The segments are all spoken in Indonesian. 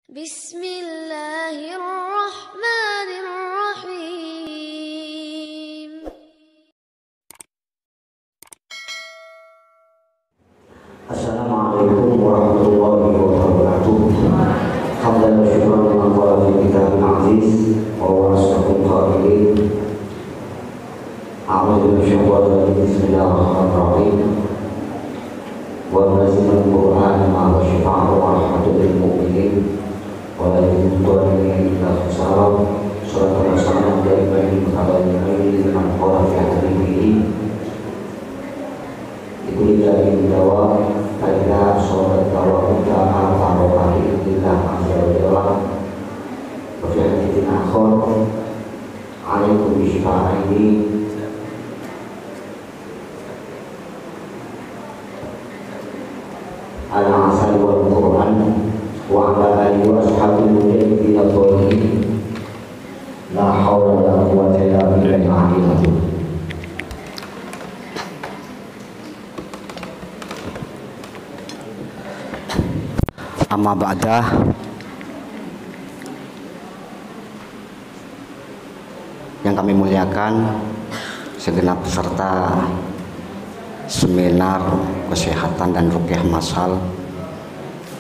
Bismillahirrahmanirrahim. Assalamualaikum warahmatullahi wabarakatuh. Hamdan wa syukran liman qala fi kitabul aziz wa huwa asdaqul qailin. A'udzu billahi bismillahirrahmanirrahim. Wa nazzilul Qur'ana ma'a syifa'un wa rahmatul lil mu'minin wa la yudhillu illa khusara. Salatu wassalamu ala nabiyyina man qala fi hadhihi Ibnu Jarir Jawa pada sholat tarawih jamaah tarawih lillah azza wa jalla wa fi haditsin akhar alaikum bisyafa'ini ala asal wal Qur'an wa ala alihi wa ashabihi mujahidin at-thalihin la hawla wa la quwwata illa billahil aliyyil azim. Amma ba'dah, yang kami muliakan segenap peserta seminar kesehatan dan ruqyah masal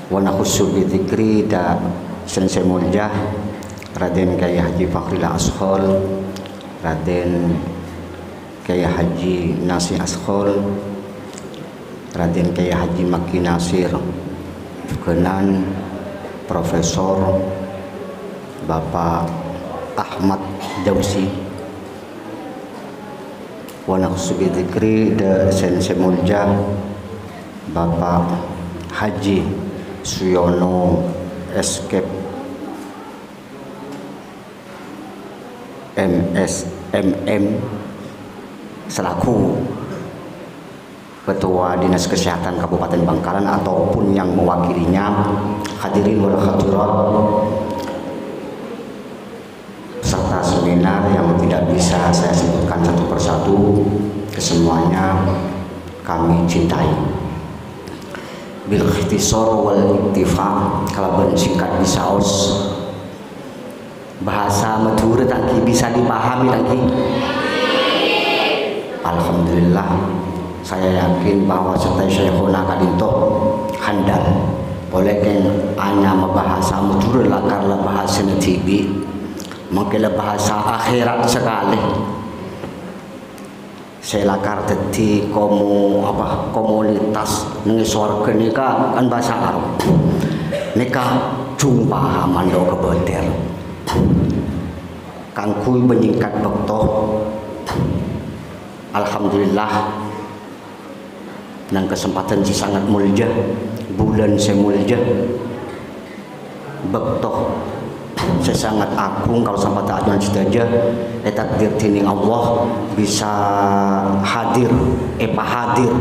wa nakhussu bi dzikri da Sensei Muljah Raden Kyai Haji Fakhril Ashol, Raden Kyai Haji Nasih Ashol, Raden Kyai Haji Maki Nasir, kenan Profesor Bapak Ahmad Dausi, wa nakhussu bi dzikri da Sensei Muljah Bapak Haji Suyono Escape MSMM selaku Ketua Dinas Kesehatan Kabupaten Bangkalan ataupun yang mewakilinya, hadirin wal hadirat, peserta seminar yang tidak bisa saya sebutkan satu persatu, kesemuanya kami cintai. Bil ikhtisar wal iktifa, kalau singkat bisaos, bahasa Madura tangki bisa dipahami tangki. Alhamdulillah. Saya yakin bahwa setelah Syekhuna kadinto handal boleh kan hanya membahasa Madura lakarlah bahasa TV, mungkin bahasa akhirat sekali. Saya lakar teti komunitas nengisor kenika kan bahasa Arab. Nikah jumpa hamando kebeter. Kangkui menyingkat bektoh. Alhamdulillah. Dan kesempatan si sangat mulia, bulan semulja bektoh sesangat agung kalau sampai ta'adun saja takdir tining Allah bisa hadir hadir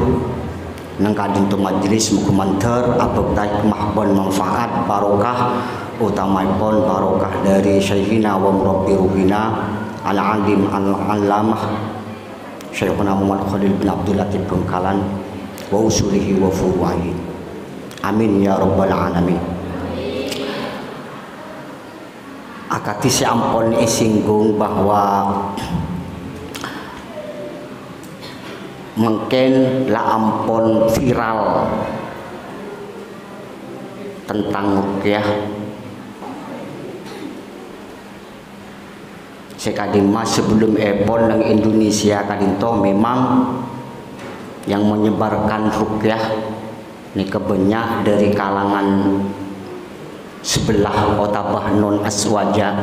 nang kadin tu majelis mukumanter abektai mahbon manfaat barokah utamaipun barokah dari syekhina wa murabbi ruhina al-alim al-allamah Syekhuna Muhammad Khalil bin Abdul Latif Bangkalan wa usulihi wa furu'ihi. Amin ya rabbal alamin. Akati si ampon isinggung bahwa mungkin la ampon viral tentang ruqyah sekadima sebelum epon nang Indonesia kadinto memang yang menyebarkan ruqyah ini kebanyak dari kalangan sebelah otabah non aswaja.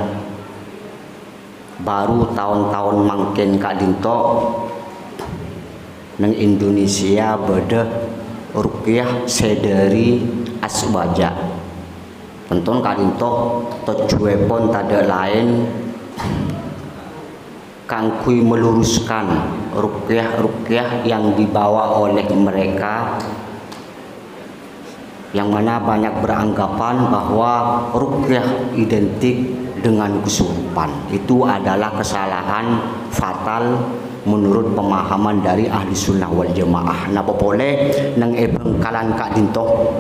Baru tahun-tahun mangkin kadinto nang Indonesia beda ruqyah sedari aswaja. Tentu kadinto tujuepon tada lain kangkui meluruskan ruqyah yang dibawa oleh mereka yang mana banyak beranggapan bahwa ruqyah identik dengan kesurupan. Itu adalah kesalahan fatal menurut pemahaman dari ahli sunnah wal jamaah. Napa boleh nang Bangkalan Kak Dinto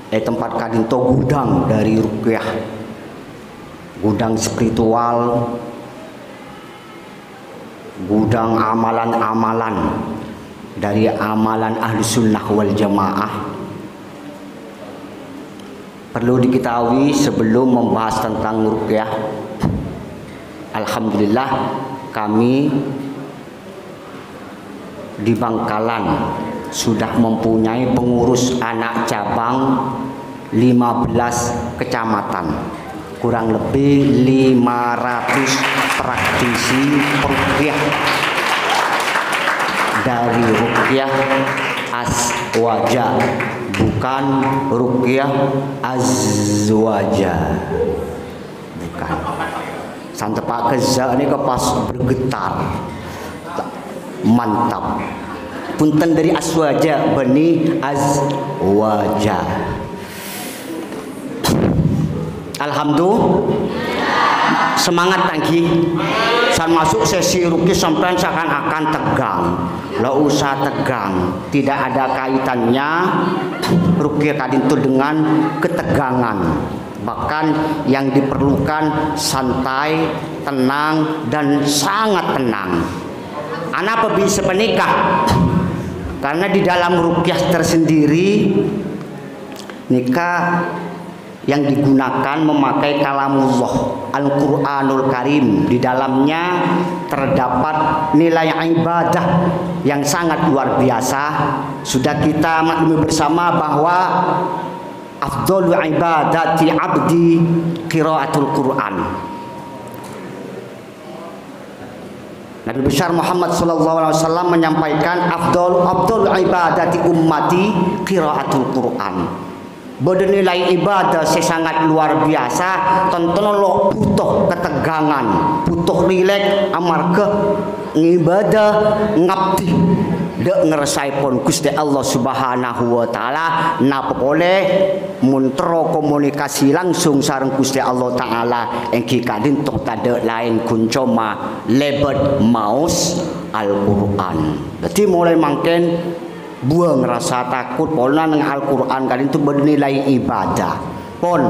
tempat kadinto gudang dari ruqyah, gudang spiritual, gudang amalan-amalan dari amalan ahli sunnah wal jamaah. Perlu diketahui sebelum membahas tentang ruqyah, alhamdulillah kami di Bangkalan sudah mempunyai pengurus anak cabang 15 kecamatan, kurang lebih 500 praktisi ruqyah dari ruqyah aswaja, bukan ruqyah azwaja, bukan. Santai Pak Keza ini kepas bergetar, mantap. Punten dari aswaja, bani azwaja. Alhamdulillah, semangat tangki. San masuk sesi ruqyah sampai seakan-akan tegang. Lah usah tegang, tidak ada kaitannya ruqyah kadinto dengan ketegangan. Bahkan yang diperlukan santai, tenang, dan sangat tenang. Kenapa bisa menikah? Karena di dalam ruqyah tersendiri nikah yang digunakan memakai kalamullah Al-Quranul Karim. Di dalamnya terdapat nilai ibadah yang sangat luar biasa. Sudah kita maklumi bersama bahwa afdhalu ibadati abdi qiraatul Quran. Nabi besar Muhammad SAW menyampaikan afdhalu ibadati ummati qiraatul Quran. Bernilai ibadah sangat luar biasa. Tonton lo butuh ketegangan, butuh rileks, amarga ngibadah ngabdi dek ngeresaipun Gusti Allah Subhanahu wa taala. Napa boleh muntro komunikasi langsung sareng Gusti Allah taala engki kadin tok tade lain kuncoma lebet maus Al-Qur'an. Dadi mulai mangken buang rasa takut polna nang Al-Qur'an kadin tu bernilai ibadah. Pon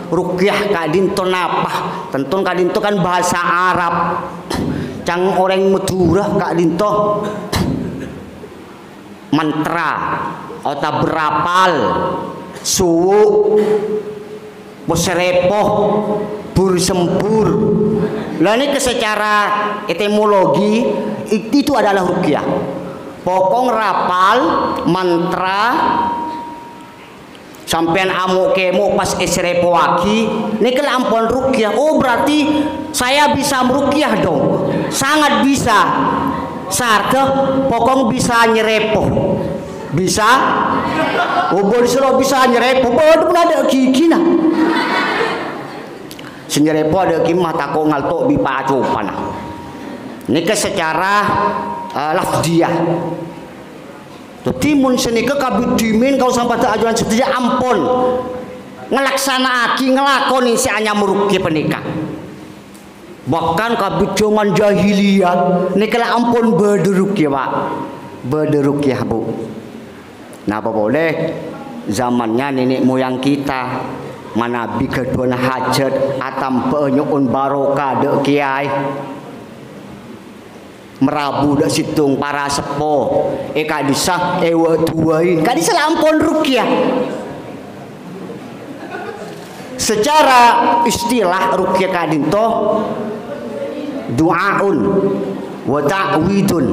ruqyah kadin to napa? Tentu kadin to kan bahasa Arab. Cang orang Madura kadin to mantra atau berapal suwu poserepoh bur sempur. Lah ini secara etimologi itu adalah ruqyah. Pokong rapal mantra sampean amuk kemo pas esrepo waki nikel ampun ruqyah. Oh berarti saya bisa meruqyah dong. Sangat bisa. Sarta pokong bisa nyerepoh. Bisa? Oh boleh bisa nyerepoh. Bodoh pun ada gigi nah. Senyerepoh ada kimah takut ngaltok bipacu panah. Nikel secara lafdiyah. Jadi mun senika kabidimin kau sampai tak ajuan setia ampun ngelaksanaaki ngelakoni si anya meruqyah penikah. Bahkan kabid zaman jahiliyah nikah ampun berderuqyah Pak. Berderuqyah Bu. Nah apa boleh zamannya nenek moyang kita manabi kedua hajat atam penyuun barokah dek kiai merabu dak situng para sepo kadisah ewa duain kadisah lampun ruqyah. Secara istilah ruqyah kadinto du'aun wa ta'widun.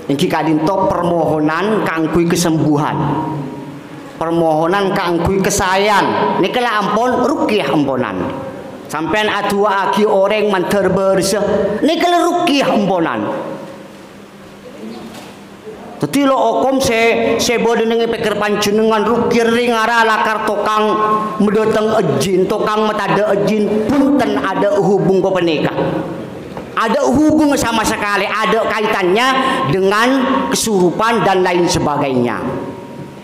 Iki kadinto permohonan kangkui kesembuhan, permohonan kangkui kesayan. Niki lah ampun ruqyah ampunan. Sampean adua aki orang manter bersih niki lah ruqyah ampunan. Teti lo okom se bode nengi pikir panjenengan ruqyah ringara lakar tokang medoteng ejin, tokang metade ejin punten ada hubung penikah. Ada hubung sama sekali, ada kaitannya dengan kesurupan dan lain sebagainya.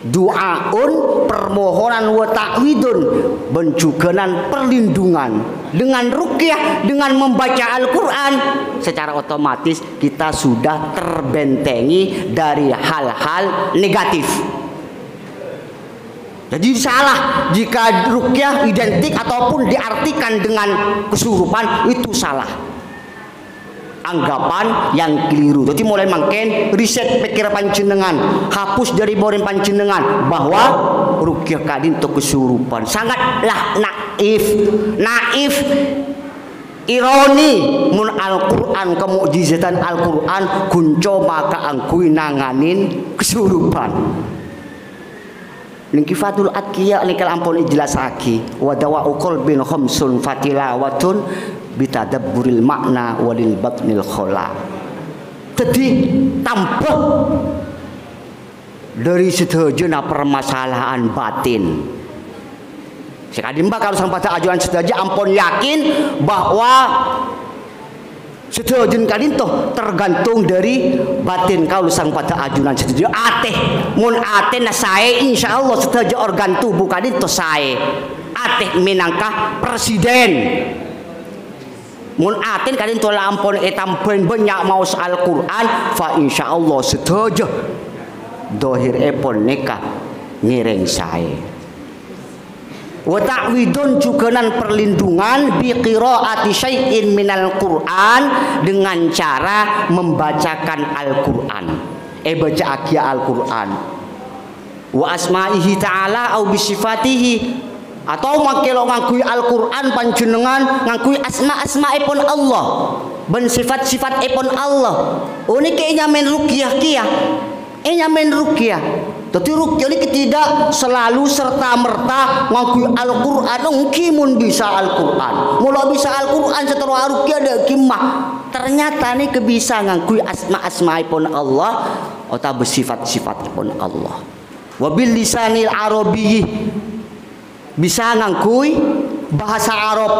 Du'aun permohonan wa ta'widun benjuganan perlindungan. Dengan ruqyah, dengan membaca Al-Quran, secara otomatis kita sudah terbentengi dari hal-hal negatif. Jadi salah jika ruqyah identik ataupun diartikan dengan kesurupan, itu salah. Anggapan yang keliru. Jadi mulai makin riset pikir panjenengan, hapus dari boring panjenengan bahwa ruqyah kadin itu kesurupan. Sangatlah naif, ironi mun Al-Quran, kemukjizatan Al-Quran kunco maka angkui nanganin kesurupan. Ningkifatul atqiya nikal ampun jelasake wa dawa'u qalbin khamsun fatilawatun bitadabburil makna walil batnil khala. Jadi tambah dari sedajana permasalahan batin. Sekali mbak kalau sampai ajuan sedaja ampun yakin bahwa sedajan kali itu tergantung dari batin kau sang pada ajunan sedaja ateh mun ateh na sae insyaallah sedaja organ tubuh kali itu sae ateh minangka presiden mun aten kali itu lampun etampen banyak maus Al-Quran fa insyaallah sedaja dohir epon nikah ngireng sae. Wa ta'widun juganan perlindungan bi qiraati syai'in minal Qur'an dengan cara membacakan Al-Qur'an. Baca agia Al-Qur'an. Wa asma'ihi ta'ala au bi sifatihi atau makelo ngakui Al-Qur'an panjenengan ngakui asma-asma'ipun Allah ben sifat-sifatipun Allah. Ini kayaknya men ruqyah kia. Nyamen ruqyah. Tapi ruqyah ini tidak selalu serta-merta ngakui Al-Qur'an. Mungkin bisa Al-Qur'an. Mula bisa Al-Qur'an setelah ruqyah ada kimah. Ternyata ini kebisa ngakui asma-asma'ipun Allah atau bersifat-sifatipun Allah. Wabil lisanil arabiyyi bisa ngakui bahasa Arab.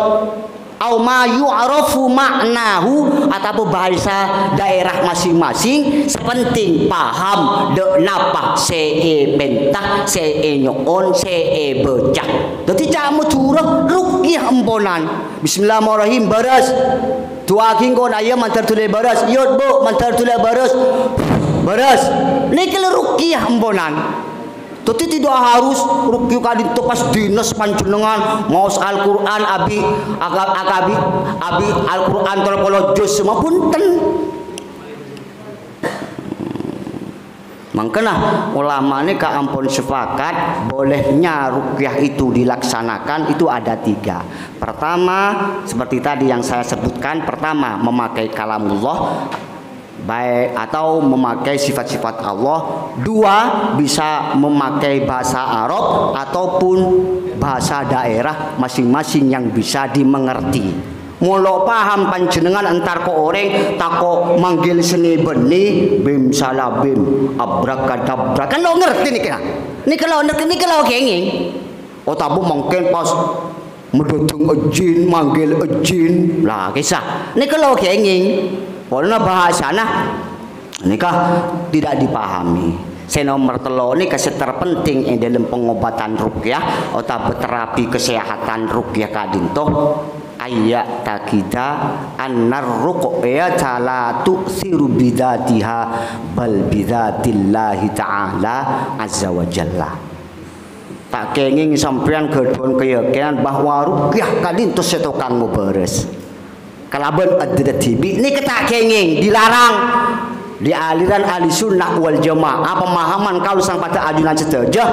Au ma yu'rafu maknahu atau bahasa daerah masing-masing sepenting paham de napa see bentah see nyoon see becak. Dadi jamu curah ruqyah emponan. Bismillahirrahmanirrahim baras. Dua kingkon aya mantar tule baras. Yot bu mantar tule baras. Baras. Niki ruqyah emponan. Tapi tidak harus ruqyah kali itu pas dinas panjenengan maos Al-Qur'an abi Al-Qur'an kalau juz semua punten. Makanya ulama ini keampun sepakat bolehnya ruqyah itu dilaksanakan itu ada 3. Pertama seperti tadi yang saya sebutkan, pertama memakai kalamullah baik atau memakai sifat-sifat Allah. 2 bisa memakai bahasa Arab ataupun bahasa daerah masing-masing yang bisa dimengerti. Mula paham panjenengan entar ko orang tako manggil seni beni bim salabim abrakadabra kan lo ngerti nih kira nih kalau kenging oh tabu mungkin pas medudung ejin manggil ejin lah kisah nih kalau kenging karena bahasana nikah tidak dipahami. Saya nomor telo ini kasih terpenting dalam pengobatan ruqyah atau terapi kesehatan ruqyah kadinto ayat takida annar ruqyah la tu'siru bidatiha bal bidatillahi ta'ala azza wa jalla. Tak kenging sampean gedon keyakinan bahwa ruqyah kadinto setukang mubares. Kalaban ada tibi ini kita kenging dilarang di aliran ahli sunnah wal jamaah pemahaman kalau sang pada ajunan sedaja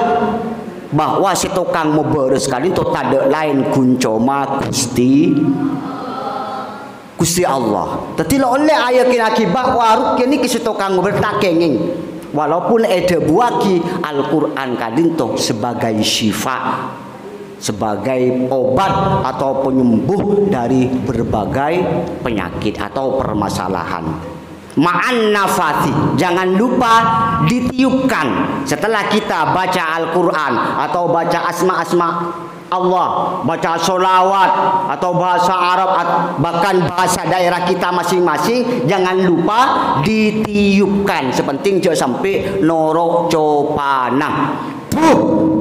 bahwa si tukang mubaris kali itu tak lain kuncoma Gusti Allah. Tapi oleh ayat akibat waruk ini si tukang mubaris tak kenging walaupun ada buaki Al-Quran kali itu sebagai syifa, sebagai obat atau penyembuh dari berbagai penyakit atau permasalahan. Ma'an nafati, jangan lupa ditiupkan setelah kita baca Al-Quran atau baca asma-asma Allah, baca sholawat atau bahasa Arab bahkan bahasa daerah kita masing-masing, jangan lupa ditiupkan. Sepenting jangan sampai norok copanang.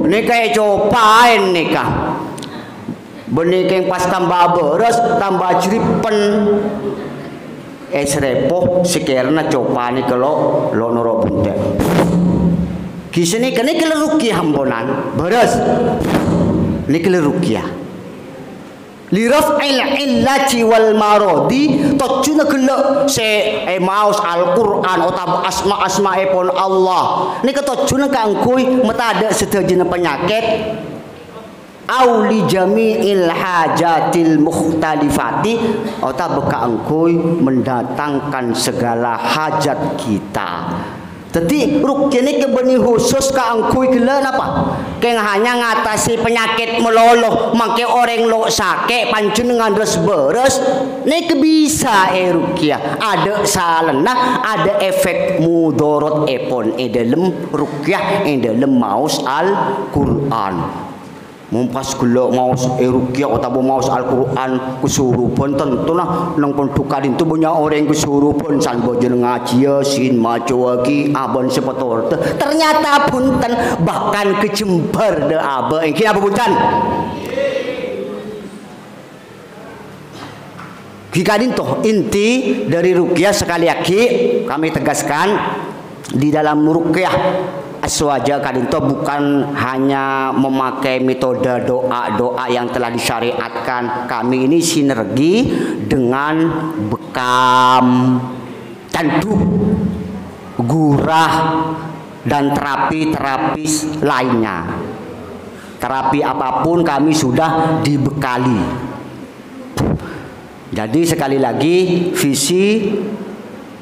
Ini kayak copain nikah. Benih yang pas tambah beres, tambah jeripen. Serepoh sekiranya copani kalau lo norok bunte. Kisah ini kena ruqyah hambonan. Beres. Ini kena ruqyah. Liraf'il illati wal maradi tojuna kena se maus Al-Qur'an atau asma pun Allah. Ini ketojuna kangkui metada setajana penyakit au li jami'il hajatil mukhtalifati atau beka angkui mendatangkan segala hajat kita. Jadi ruqyah ini kebeni khusus ka angkui gila apa? Keng hanya ngatasi penyakit meloloh, mangke orang lo sakit panjenengan terus beres. Nek bisa ruqyah. Ada salena, ada efek mudorot epon dalam ruqyah dalam maus Al-Qur'an. Mumpas gula maus ruqyah atau maus Al-Qur'an kesurupan tentulah nang penduka itu banyak orang kesurupan san bojen ngaji Yasin maca lagi abon sepetor ternyata punten bahkan kejembar de abe iki apa punten kikadin toh inti dari ruqyah sekali lagi kami tegaskan di dalam ruqyah aswaja kadinto bukan hanya memakai metode doa-doa yang telah disyariatkan. Kami ini sinergi dengan bekam, tanduk, gurah dan terapi-terapi lainnya. Terapi apapun kami sudah dibekali. Jadi sekali lagi visi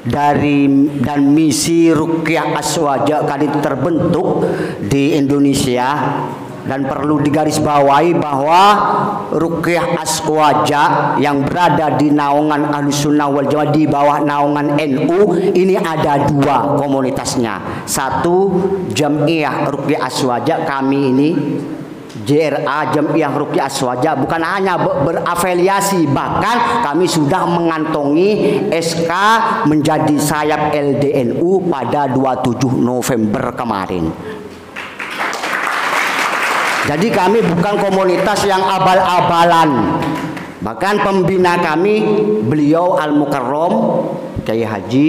dari dan misi ruqyah aswaja kali terbentuk di Indonesia dan perlu digarisbawahi bahwa ruqyah aswaja yang berada di naungan Ahlussunnah wal Jamaah di bawah naungan NU ini ada dua komunitasnya. Satu Jam'iyah Ruqyah Aswaja kami ini JRA Jam'iyah Ruqyah Aswaja bukan hanya berafiliasi, bahkan kami sudah mengantongi SK menjadi sayap LDNU pada 27 November kemarin. Jadi kami bukan komunitas yang abal-abalan. Bahkan pembina kami beliau Al-Mukarram Kyai Haji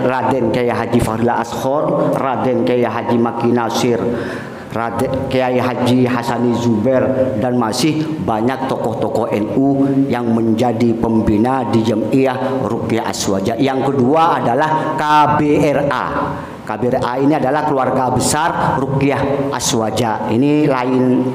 Raden Kyai Haji Fahrillah Ashor, Raden Kyai Haji Maki Nasir, Raden Kyai Haji Hasani Zubair, dan masih banyak tokoh-tokoh NU yang menjadi pembina di Jam'iyah Ruqyah Aswaja. Yang kedua adalah KBRA. KBRA ini adalah keluarga besar Ruqyah Aswaja. Ini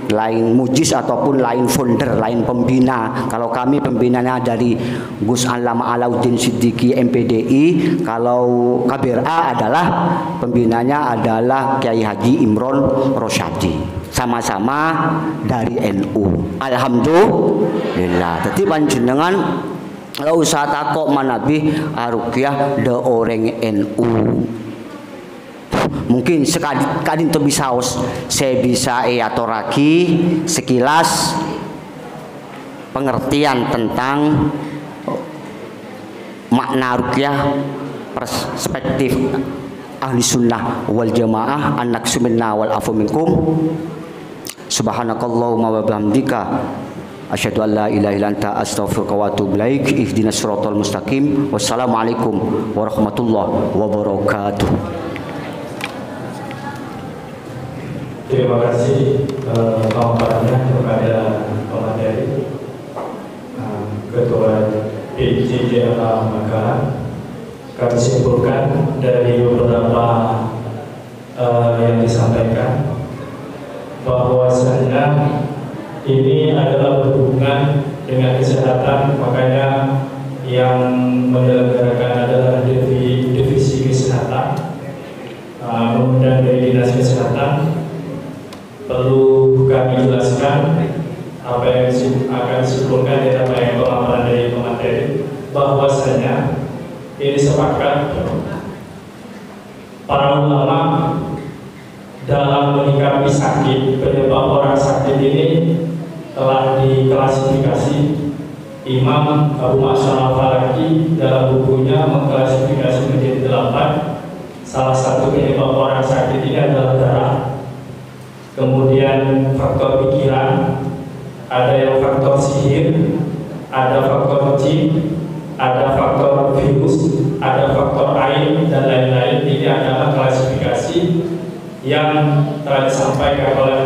lain mujiz ataupun lain founder, lain pembina. Kalau kami pembinanya dari Gus Allama Alauddin Siddiqi MPDI, kalau KBRA adalah pembinanya adalah Kyai Haji Imron Rosyadi. Sama-sama dari NU. Alhamdulillah. Jadi panjenengan kalau usah takut manabi Ruqyah de orang NU. Mungkin sekali itu bisa saya bisa atoraki sekilas pengertian tentang makna ruqyah perspektif Ahlussunnah wal Jamaah an-naqsu minna wal afu minkum. Subhanakallahumma wa bihamdika asyhadu an la ilaha illa anta astaghfiruka wa atubu ilaik. Ihdinas siratal mustaqim. Wassalamualaikum warahmatullahi wabarakatuh. Terima kasih kepada pemateri Ketua PJJLA Makassar. Kami simpulkan dari beberapa yang disampaikan bahwasanya ini adalah berhubungan dengan kesehatan, makanya yang menyelenggarakan adalah divisi kesehatan. Kemudian dari dinas kesehatan perlu kami jelaskan apa yang akan disimpulkan dari apa yang pemaparan dari pemateri, bahwasanya ini sepakat para ulama dalam menyikapi sakit, penyebab orang sakit ini telah diklasifikasi. Imam Abu Ma'syar Al-Falaki dalam bukunya mengklasifikasi menjadi 8. Salah satu penyebab orang sakit ini adalah darah. Kemudian faktor pikiran, ada yang faktor sihir, ada faktor jin, ada faktor virus, ada faktor air dan lain-lain. Ini adalah klasifikasi yang telah disampaikan oleh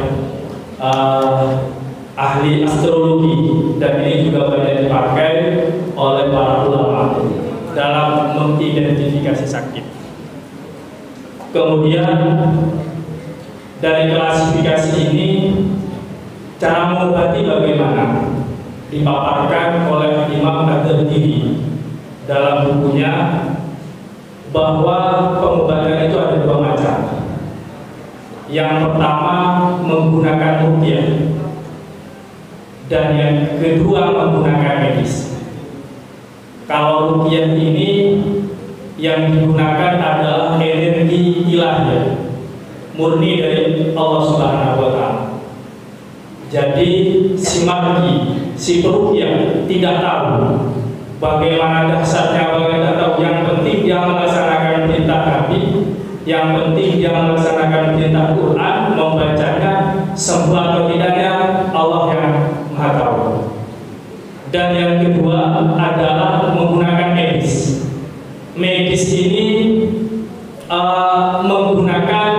ahli astrologi, dan ini juga banyak dipakai oleh para ulama dalam mengidentifikasi sakit. Kemudian dari klasifikasi ini, cara mengobati bagaimana dipaparkan oleh Imam Ad-Dardihi dalam bukunya, bahwa pengobatan itu ada dua macam. Yang pertama menggunakan ruqyah, dan yang kedua menggunakan medis. Kalau ruqyah ini yang digunakan adalah energi ilahiyah, murni dari Allah Subhanahu wa Ta'ala. Jadi si margi, si peruqyah tidak tahu bagaimana dasarnya, bagaimana tahu. Yang penting dia melaksanakan perintah Nabi, yang penting dia melaksanakan perintah Quran, membacanya, sembuh atau tidaknya Allah yang Maha tahu. Dan yang kedua adalah menggunakan medis. Medis ini menggunakan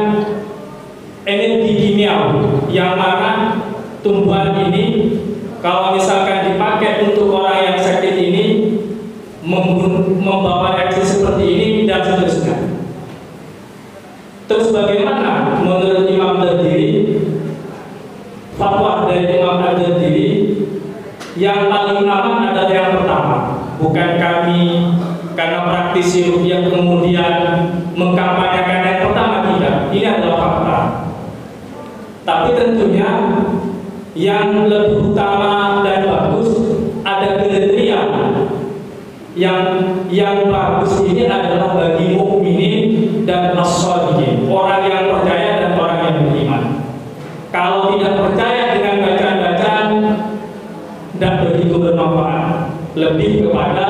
energi kimiawi, yang mana tumbuhan ini kalau misalkan dipakai untuk orang yang sakit ini membawa reaksi seperti ini dan seterusnya. Terus bagaimana menurut Imam Ad-Dardihi, fatwa dari Imam Ad-Dardihi, yang paling aman adalah yang pertama. Bukan kami karena praktisi ruqyah kemudian mengkampanyekan yang pertama, tidak. Ini adalah fakta. Tapi tentunya yang lebih utama dan bagus ada kriteria. Yang bagus ini adalah bagi mukminin dan as-shadiqin, orang yang percaya dan orang yang beriman. Kalau tidak percaya dengan bacaan-bacaan, tidak begitu bermanfaat. Lebih kepada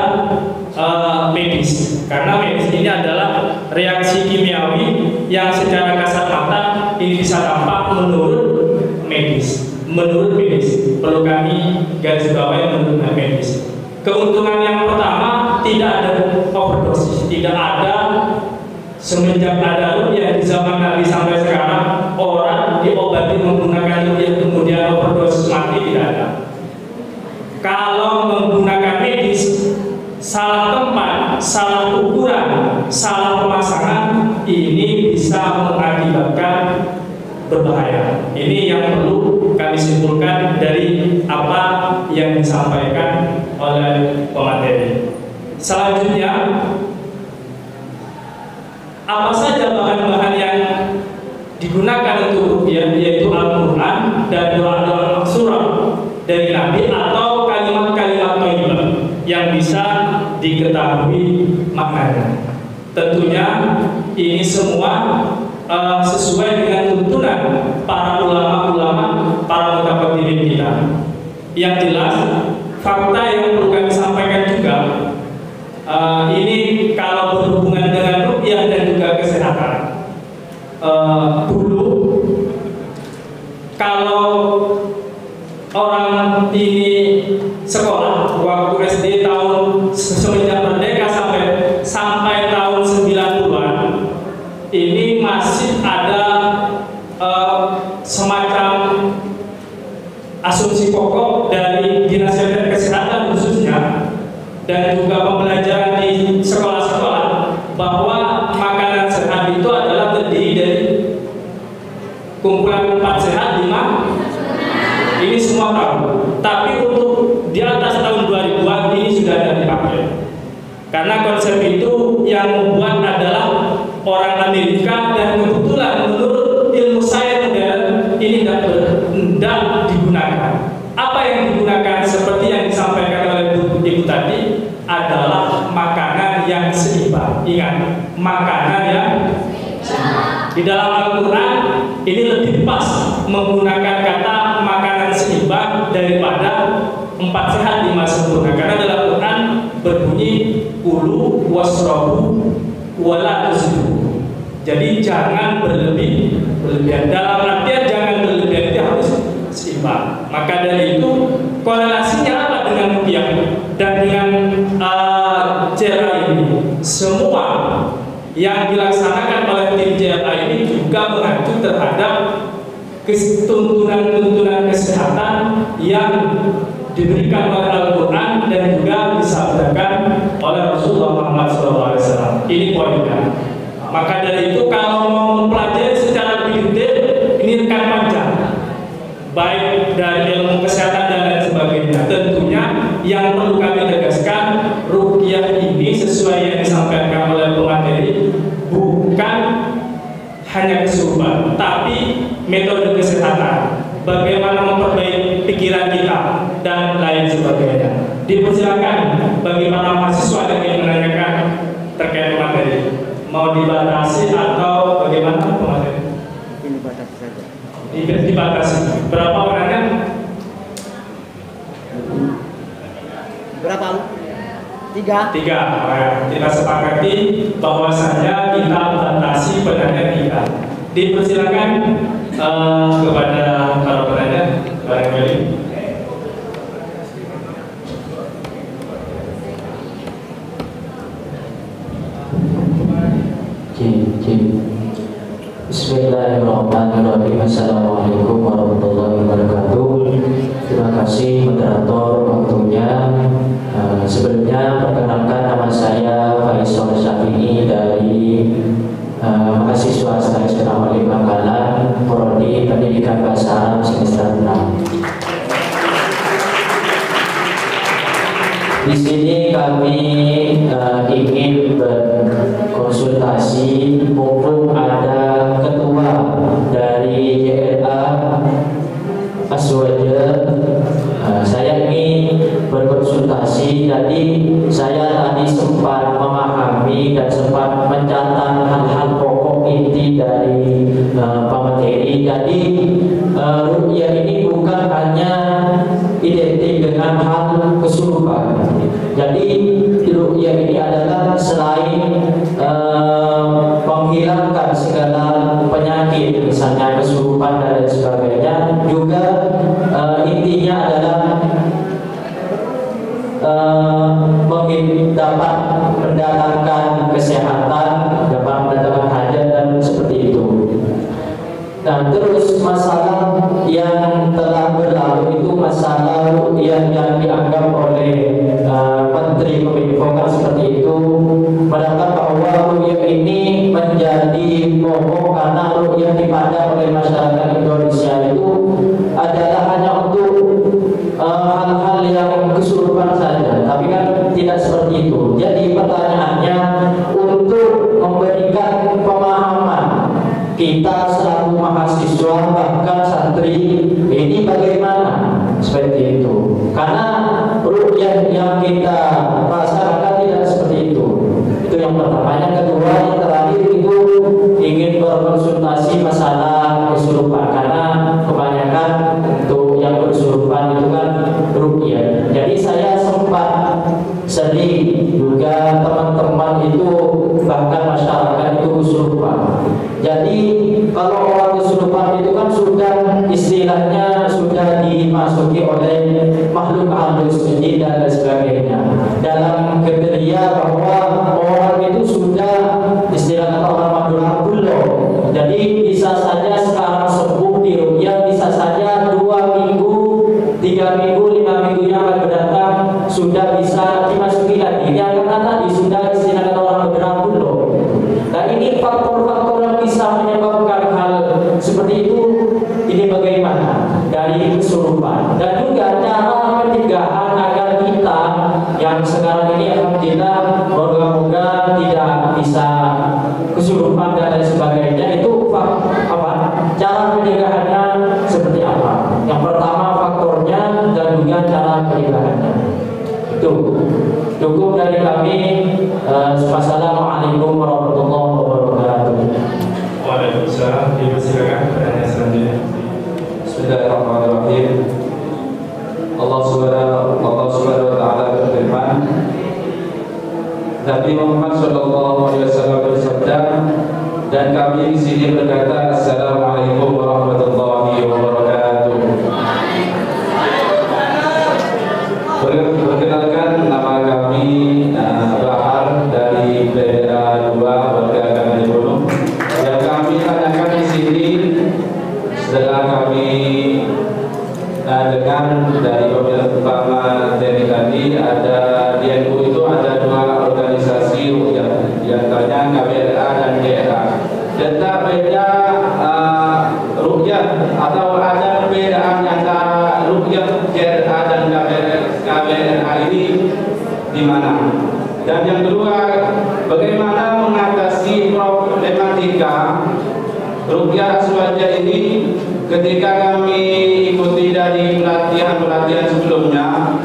medis, karena medis ini adalah reaksi kimiawi yang secara kasat mata ini bisa tampak menurut medis. Menurut medis, perlu kami garis bawahi menurut medis. Keuntungan yang pertama, tidak ada overdosis, tidak ada semenjak ada ruqyah di zaman Nabi sampai sekarang orang diobati menggunakan ruqyah kemudian overdosis mati, tidak ada. Kalau menggunakan medis, salah tempat, salah ukuran, salah pemasangan, ini bisa mengakibatkan berbahaya. Ini yang perlu kami simpulkan dari apa yang disampaikan oleh pemateri. Selanjutnya, apa saja bahan-bahan yang digunakan untuk ruqyah, yaitu Al-Quran dan doa-doa maksurah dari Nabi atau kalimat-kalimat thayyibah yang bisa diketahui maknanya. Tentunya ini semua sesuai dengan tuntunan para ulama-ulama, para mutaqaddimin kita. Yang jelas, fakta yang perlu kami sampaikan juga, ini kalau berhubungan dengan ruqyah dan juga kesehatan. Dulu kalau orang ini sekolah waktu SD tahun semenjak merdeka sampai tahun 90-an, ini masih ada semacam asumsi pokok dari Dinas Kesehatan khususnya dan juga pembelajaran di sekolah-sekolah bahwa makanan sehat itu adalah terdiri dari kumpulan 4 sehat 5. Ini semua tahu. Tapi untuk di atas tahun 2000-an ini sudah ada dipakai. Karena konsep itu yang membuat adalah orang Amerika, dan kebetulan menurut ilmu sains modern ini tidak digunakan. Apa yang digunakan seperti yang disampaikan oleh Ibu tadi adalah makanan yang seimbang. Ingat, makanan yang seimbang. Di dalam Al-Quran ini lebih pas menggunakan kata makanan seimbang daripada 4 sehat 5 sempurna. Karena dalam Quran berbunyi kulu wasrobu wala tusrifu. Jadi jangan berlebihan. Dalam artian jangan berlebihan, itu harus seimbang. Maka dari itu korelasinya apa dengan ruqyah dan dengan cara ini? Semua yang dilaksanakan oleh tim JLA ini juga mengacu terhadap tuntunan kesehatan yang diberikan oleh Al-Quran dan juga disabdakan oleh Rasulullah Muhammad SAW. Ini poinnya. Maka dari itu kalau mau mempelajari secara lebih detail, ini rekan panjang, baik dari ilmu kesehatan dan lain sebagainya. Tentunya yang perlu kami tegaskan, ruqyah ini sesuai yang disampaikan oleh pemateri bukan hanya kesurupan, tapi metode kesehatan, bagaimana memperbaiki pikiran kita dan lain sebagainya. Dipersilakan bagaimana mahasiswa yang ingin menanyakan terkait materi, mau dibatasi atau bagaimana pemateri? Ini batasi saja. Dibatasi. Berapa orangnya? Berapa? 3. Kita sepakati bahwasanya kita batasi penanya kita. Dipersilakan kepada para penanya barangkali. Bismillahirrahmanirrahim. Assalamualaikum warahmatullahi wabarakatuh. Terima kasih moderator waktunya. Sebelumnya perkenalkan, nama saya Faisal Syafi'i dari mahasiswa Stres Penawali Bangkalan, Prodi Pendidikan Bahasa Arab semester 6. Di sini kami ingin berkonsultasi, mumpung ada ketua dari JLA Aswaja. Saya ingin berkonsultasi. Jadi saya tadi sempat memahami dan sempat mencatat hal-hal pokok inti dari pemateri. Jadi ruqyah ini bukan hanya identik dengan hal kesurupan. Jadi ruqyah ini adalah selain menghilangkan segala penyakit, misalnya kesurupan dan lain sebagainya, juga intinya adalah dapat mendatangkan kesehatan, dapat mendatangkan hajat dan seperti itu. Nah, terus masalah yang telah berlalu itu masalah yang dianggap oleh Menteri Kominfo kan seperti itu, padahal bahwa ruqyah ini menjadi pokok karena ruqyah dipandang oleh masyarakat Indonesia itu adalah hanya untuk hal-hal yang kesurupan saja, tapi kan tidak seperti itu. Jadi pertanyaannya, untuk memberikan pemahaman kita selaku mahasiswa bahkan santri ini bagaimana seperti itu, karena ruqyah yang kita rasakan tidak seperti itu. Itu yang pertama. Yang kedua, yang terakhir itu ingin berkonsultasi masalah kesurupan, karena kebanyakan untuk yang kesurupan itu kan ruqyah. Jadi saya sempat sedih juga, teman-teman itu bahkan masyarakat itu kesurupan. Jadi kalau orang kesurupan itu kan sudah istilahnya sudah dimasuki oleh makhluk halus jin dan lain sebagainya. Dalam kriteria bahwa orang itu sudah istilahnya orang Madura Bulo. Jadi bisa saja sekarang sembuh di ruqyah, bisa saja 2 minggu, 3 minggu, 5 minggu yang akan mendatang sudah bisa dimasuki lagi. Yang tadi sudah istilahnya orang Madura Bulo. Nah, ini faktor-faktor yang bisa menyebabkan hal seperti itu. Ini bagaimana dari kesurupan, dan juga cara pencegahan agar kita yang sekarang ini alhamdulillah moga-moga tidak bisa kesurupan dan lain sebagainya. Itu apa cara pencegahannya seperti apa? Yang pertama faktornya dan juga cara pencegahannya. Itu cukup dari kami. Wassalamualaikum warahmatullahi wabarakatuh. Waalaikumsalam. Dipersilakan pertanyaan selanjutnya. Bismillahirrahmanirrahim. Allah Subhanahu wa taala berfirman, Nabi Muhammad sallallahu alaihi wasallam bersabda, dan kami di sini berkata, Assalamualaikum warahmatullahi wabarakatuh. Perkenalkan, nama kami Bahar dari daerah 2 warga dengan dari pemilihan utama dari tadi ada di NU itu ada 2 organisasi ruqyah, di antaranya KBRA dan GRA. Tentang beda ruqyah atau ada perbedaan antara ruqyah GRA dan KBRA ini di mana? Dan yang kedua, bagaimana mengatasi problematika ruqyah aswaja ini ketika kami ikuti dari pelatihan sebelumnya,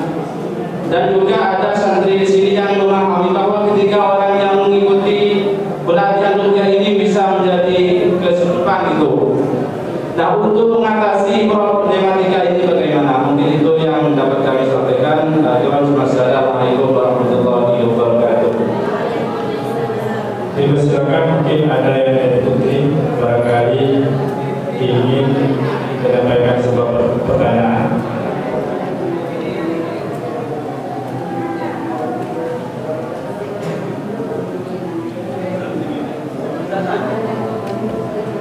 dan juga ada santri di sini yang memahami bahwa ketika orang yang mengikuti pelatihan ruqyah ini bisa menjadi kesurupan itu. Nah, untuk mengatasi problematika ini bagaimana? Mungkin itu yang dapat kami sampaikan. Assalamualaikum warahmatullahi wabarakatuh. Silakan, mungkin ada yang dari Putri barangkali ingin menyampaikan sebuah pertanyaan.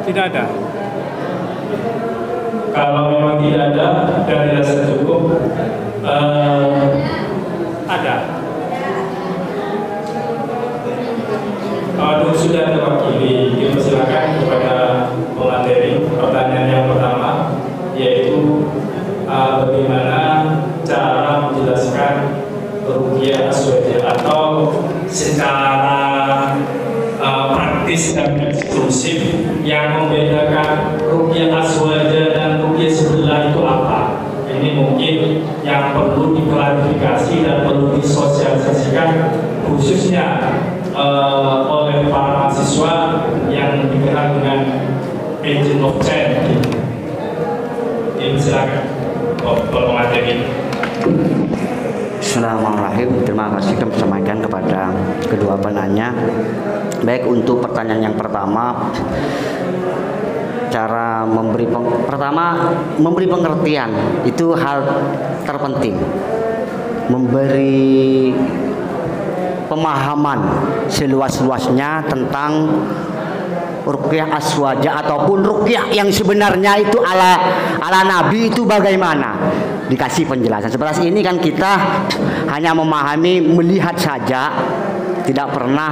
Tidak ada. Kalau memang tidak ada dan dirasa cukup, ada. Kalau sudah terwakili, dipersilakan kepada pemateri. Pertanyaan yang pertama yaitu bagaimana cara menjelaskan ruqyah aswaja atau secara praktis dan eksklusif yang membedakan ruqyah aswaja dan ruqyah sebelah itu apa? Ini mungkin yang perlu diklarifikasi dan perlu disosialisasikan khususnya oleh para mahasiswa yang dikenal dengan agent of change. Ini silakan kalau materi. Bismillahirrahmanirrahim. Terima kasih kami sampaikan kepada kedua penanya. Baik, untuk pertanyaan yang pertama, cara memberi pengertian itu hal terpenting. Memberi pemahaman seluas-luasnya tentang ruqyah aswaja ataupun ruqyah yang sebenarnya itu ala Nabi itu bagaimana, dikasih penjelasan. Seperti ini kan kita hanya memahami, melihat saja, tidak pernah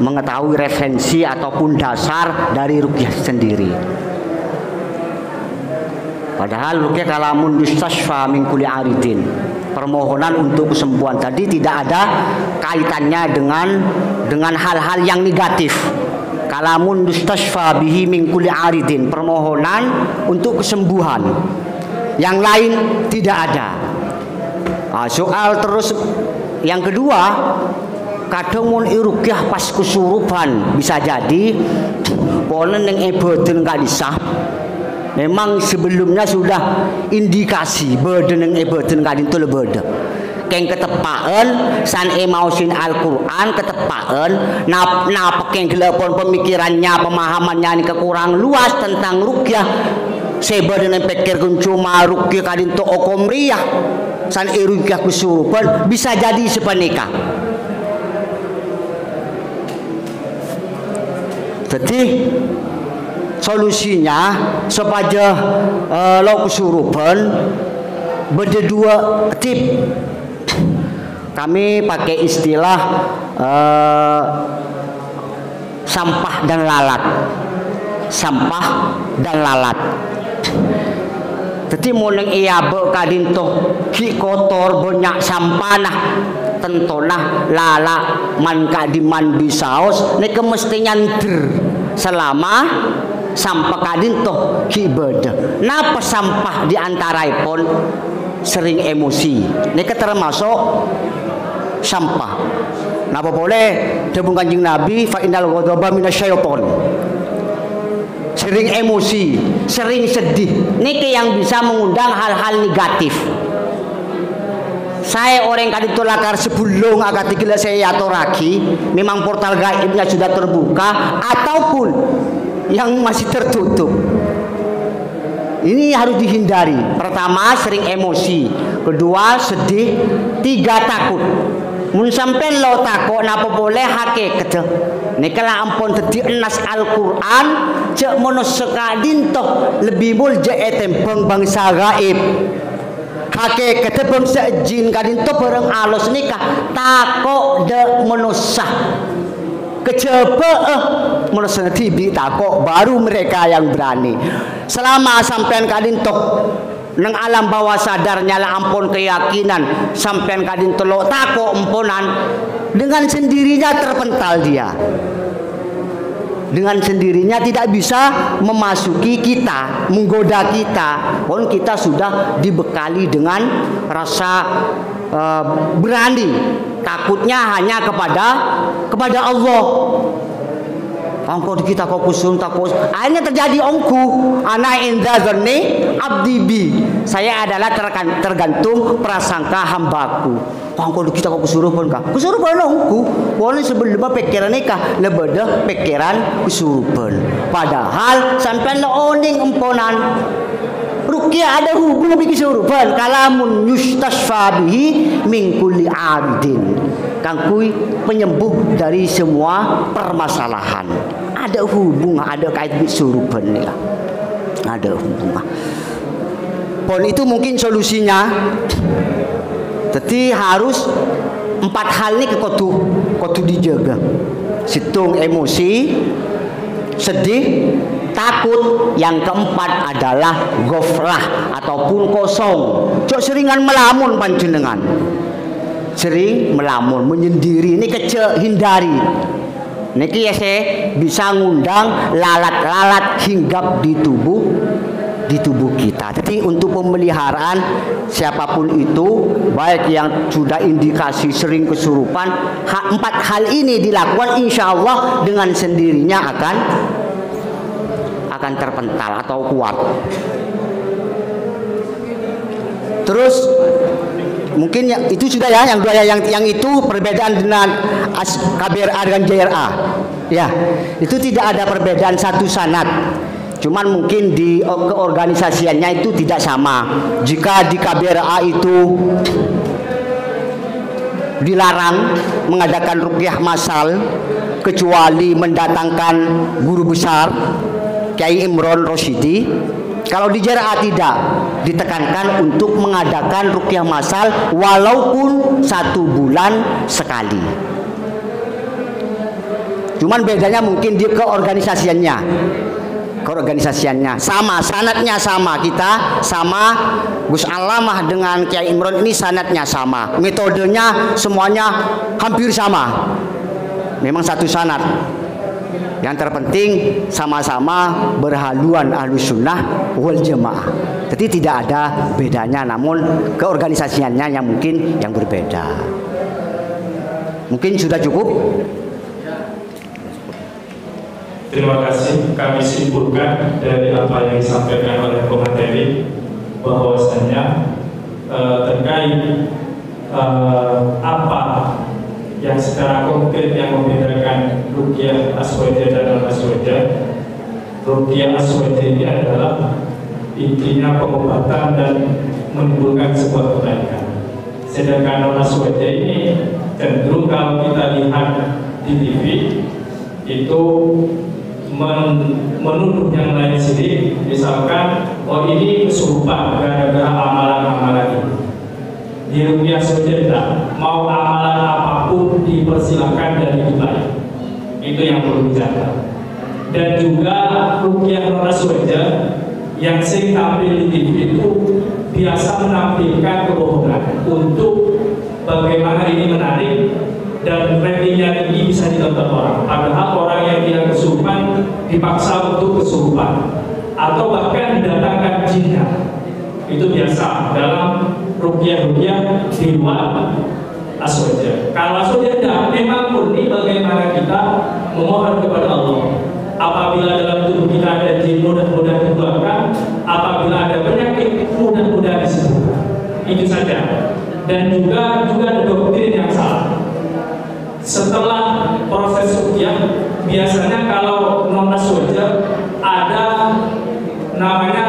mengetahui referensi ataupun dasar dari ruqyah sendiri. Padahal ruqyah kalamun yustashfa min kulli aridin, permohonan untuk kesembuhan tadi tidak ada kaitannya dengan hal-hal yang negatif. Kalamun yustashfa bihi min kulli aridin, permohonan untuk kesembuhan. Yang lain tidak ada. Soal terus yang kedua, kadang mun ruqyah pas kesurupan bisa jadi ponen yang eboten kadisah. Memang sebelumnya sudah indikasi badan yang eboten kadin itu lebeda. Keng ketepaan san emausin Al-Quran ketepaan napa keng gelepon pemikirannya, pemahamannya ini kekurang luas tentang ruqyah. Seba dengan pikir cuma ruqyah kadin to okomriyah san ruqyah kesurupan bisa jadi sepanika. Jadi solusinya supaya lo kesurupan beda dua tip. Kami pakai istilah sampah dan lalat. Sampah dan lalat. Jadi mulai iya kadin toh ki kotor banyak sampah nah tentonah lala man kadiman bisaos nek mestinya der selama sampah kadin toh ki beda. Napa sampah diantaraipun sering emosi nek termasuk sampah. Napa boleh debung Kanjeng Nabi fa innal ghadaba minasyaiton. Sering emosi, sering sedih. Niki yang bisa mengundang hal-hal negatif. Saya orang kadit lakar sebelum agak tiga saya aturaki, memang portal gaibnya sudah terbuka ataupun yang masih tertutup. Ini harus dihindari. Pertama, sering emosi. Kedua, sedih. Tiga, takut. Mun sampai lo takut napa boleh hakikat. Nikala ampun tadi enas Al-Quran cek mono sekadin toh lebih mul je tembang bangsa gaib. Kakek ketepung seijin kadin to bareng alus nikah takok de menusah kecepe menusah tibi takok baru mereka yang berani. Selama sampean kadin tok nang alam bawah sadarnya lah ampun keyakinan sampean kadin telok takok emponan dengan sendirinya terpental dia. Dengan sendirinya tidak bisa memasuki kita, menggoda kita. Pun kita sudah dibekali dengan rasa berani. Takutnya hanya kepada Allah. Engkau kita kau kusum takut. Akhirnya terjadi ongku. Ana inda dzanni abdi bi. Saya adalah tergantung prasangka hambaku. Engkau kita kau kusurupan kah? Kusurupan ongku. Walaupun sebelum pikiran nikah lebeda pikiran kusurupan. Padahal sampai oning emponan. Ruqyah ada hubungan dengan kesurupan. Kalamun yustasfa bihi min kulli abidin. Kangkui penyembuh dari semua permasalahan. Ada hubungan, ada kait kesurupan ya. Ada hubungan. Pon itu mungkin solusinya. Tapi harus 4 hal ini kotu dijaga. Situng emosi, sedih, takut. Yang keempat adalah ghaflah ataupun kosong. Cok seringan melamun panjenengan. Sering melamun, menyendiri. Ini kecil hindari. Niki ya saya bisa ngundang lalat-lalat hinggap di tubuh kita. Jadi untuk pemeliharaan siapapun itu, baik yang sudah indikasi sering kesurupan, 4 hal ini dilakukan, insya Allah dengan sendirinya akan terpental atau kuat. Terus mungkin itu sudah ya, yang itu perbedaan dengan KBRA dengan JRA. Ya, itu tidak ada perbedaan satu sanad. Cuman mungkin di keorganisasiannya itu tidak sama. Jika di KBRA itu dilarang mengadakan ruqyah massal kecuali mendatangkan guru besar Kiai Imron Rosyidi. Kalau di JRA tidak, ditekankan untuk mengadakan ruqyah massal walaupun 1 bulan sekali. Cuman bedanya mungkin di keorganisasiannya. Sama, sanadnya sama, kita sama. Gus Alamah dengan Kiai Imron ini sanadnya sama, metodenya semuanya hampir sama. Memang satu sanad. Yang terpenting sama-sama berhaluan Ahlus Sunnah wal Jamaah. Jadi tidak ada bedanya, namun keorganisasiannya yang mungkin yang berbeda. Mungkin sudah cukup. Terima kasih. Kami simpulkan dari apa yang disampaikan oleh pemateri bahwasanya terkait apa yang secara konkret yang membedakan ruqyah aswaja dan non-aswaja. Ruqyah aswaja ini adalah intinya pengobatan dan menimbulkan sebuah kebaikan. Sedangkan non-aswaja ini cenderung kalau kita lihat di TV itu menuduh yang lain sendiri, misalkan oh ini kesurupan gara-gara amalan-amalan ini. Di ruqyah aswaja tidak, mau amalan apapun dipersilakan dan dimulai. Itu yang perlu dicatat. Dan juga ruqyah non-aswaja yang sering tampil di TV itu biasa menampilkan kebohongan untuk bagaimana ini menarik dan ratingnya tinggi bisa ditonton orang. Padahal orang yang tidak kesurupan dipaksa untuk kesurupan atau bahkan didatangkan jinnya. Itu biasa dalam ruqyah-ruqyah di luar aswaja. Kalau aswaja tidak, memang murni bagaimana kita memohon kepada Allah. Apabila dalam tubuh kita ada jin, mudah-mudahan dikeluarkan. Apabila ada penyakit, mudah-mudahan disembuhkan. Itu saja. Dan juga ada doktrin yang salah. Setelah proses ruqyah, biasanya kalau non-aswaja ada namanya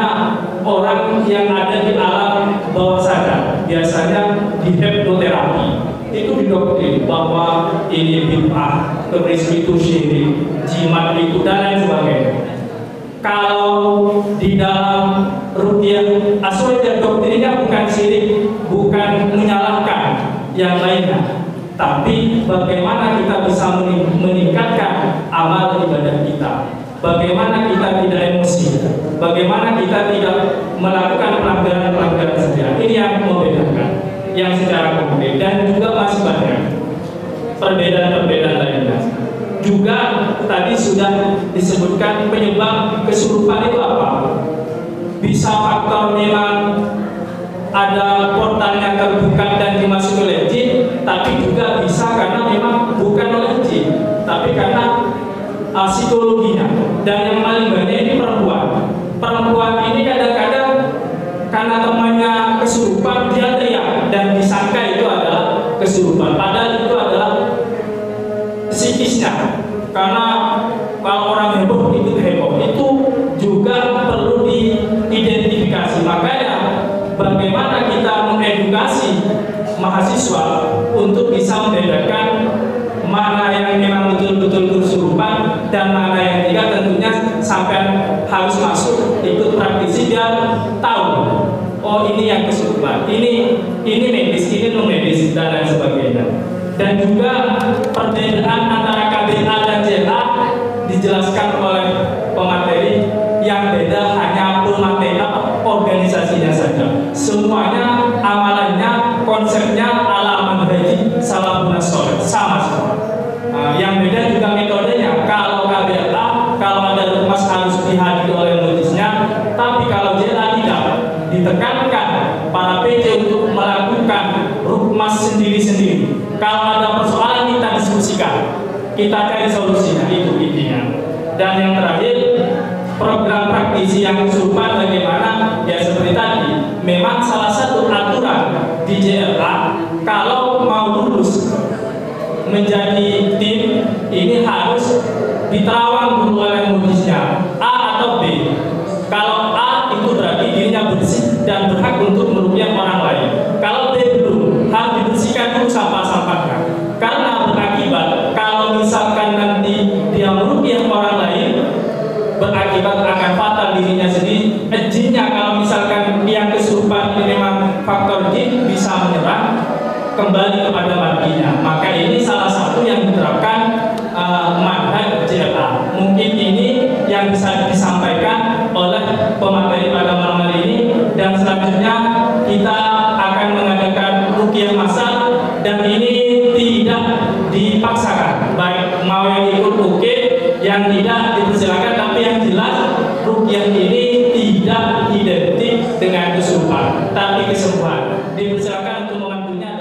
orang yang ada di alam bawah sadar, biasanya di hipnoterapi. Itu didoktrin bahwa ini bid'ah, keris itu syirik, jimat itu dan lain sebagainya. Kalau di dalam ruqyah as-su'udah doktrinnya bukan syirik, bukan menyalahkan yang lainnya, tapi bagaimana kita bisa meningkatkan amal ibadah kita, bagaimana kita tidak emosi, bagaimana kita tidak melakukan pelanggaran-pelanggaran saja. Ini yang membedakan, yang secara konkret, dan juga masih banyak perbedaan-perbedaan lainnya. Juga tadi sudah disebutkan penyebab kesurupan itu apa. Bisa faktor memang ada portalnya terbuka dan dimasuki oleh jin, tapi juga bisa karena memang bukan oleh jin, tapi karena psikologinya. Dan yang paling banyak ini perempuan. Perempuan ini kadang-kadang karena temannya kesurupan, dia teriak dan disangka itu adalah kesurupan, padahal itu adalah psikisnya. Karena kalau orang heboh itu heboh, itu juga perlu diidentifikasi. Makanya bagaimana kita mengedukasi mahasiswa untuk bisa membedakan mana yang memang betul-betul kesurupan dan mana yang tidak, tentunya sampai harus masuk ikut praktisi dan tahu, oh ini yang kesurupan, ini medis, ini non medis, dan lain sebagainya. Dan juga perbedaan antara KBA dan JA dijelaskan oleh pemateri. Yang beda hanya pemateri organisasinya saja. Semuanya amalannya, konsepnya ala manhaji salafun saleh, sama semua. Yang beda juga metodenya. Kalau KBA, kalau ada rumas harus dihadiri oleh muridnya, tapi kalau JA tidak, ditekankan para PC untuk melakukan rumas sendiri-sendiri. Kalau ada persoalan kita diskusikan, kita cari solusinya, itu intinya. Dan yang terakhir, program praktisi yang kesurupan bagaimana? Ya seperti tadi, memang salah satu aturan di JLA, kalau mau lulus menjadi tim, ini harus diterawang dulu oleh muridnya, A atau B. Kalau A itu berarti dirinya bersih dan berhak untuk meruqyah orang lain. Kalau B belum, harus dibersihkan dulu sampah-sampahnya. Karena berakibat kalau misalkan nanti dia meruqyah orang lain, berakibat akan fatal dirinya sendiri. Jinnya kalau misalkan yang kesurupan ini memang faktor jin, bisa menyerang kembali kepada matinya. Maka ini salah satu yang diterapkan manhaj JLA. Mungkin ini yang bisa disampaikan oleh pemateri pada malam hari ini, dan selanjutnya kita akan mengadakan ruqyah massal, dan ini tidak dipaksakan, baik mau yang ikut oke, yang tidak dipersilakan, tapi yang jelas ruqyah ini tidak identik dengan kesurupan, tapi kesembuhan. Dipersilakan untuk membantunya.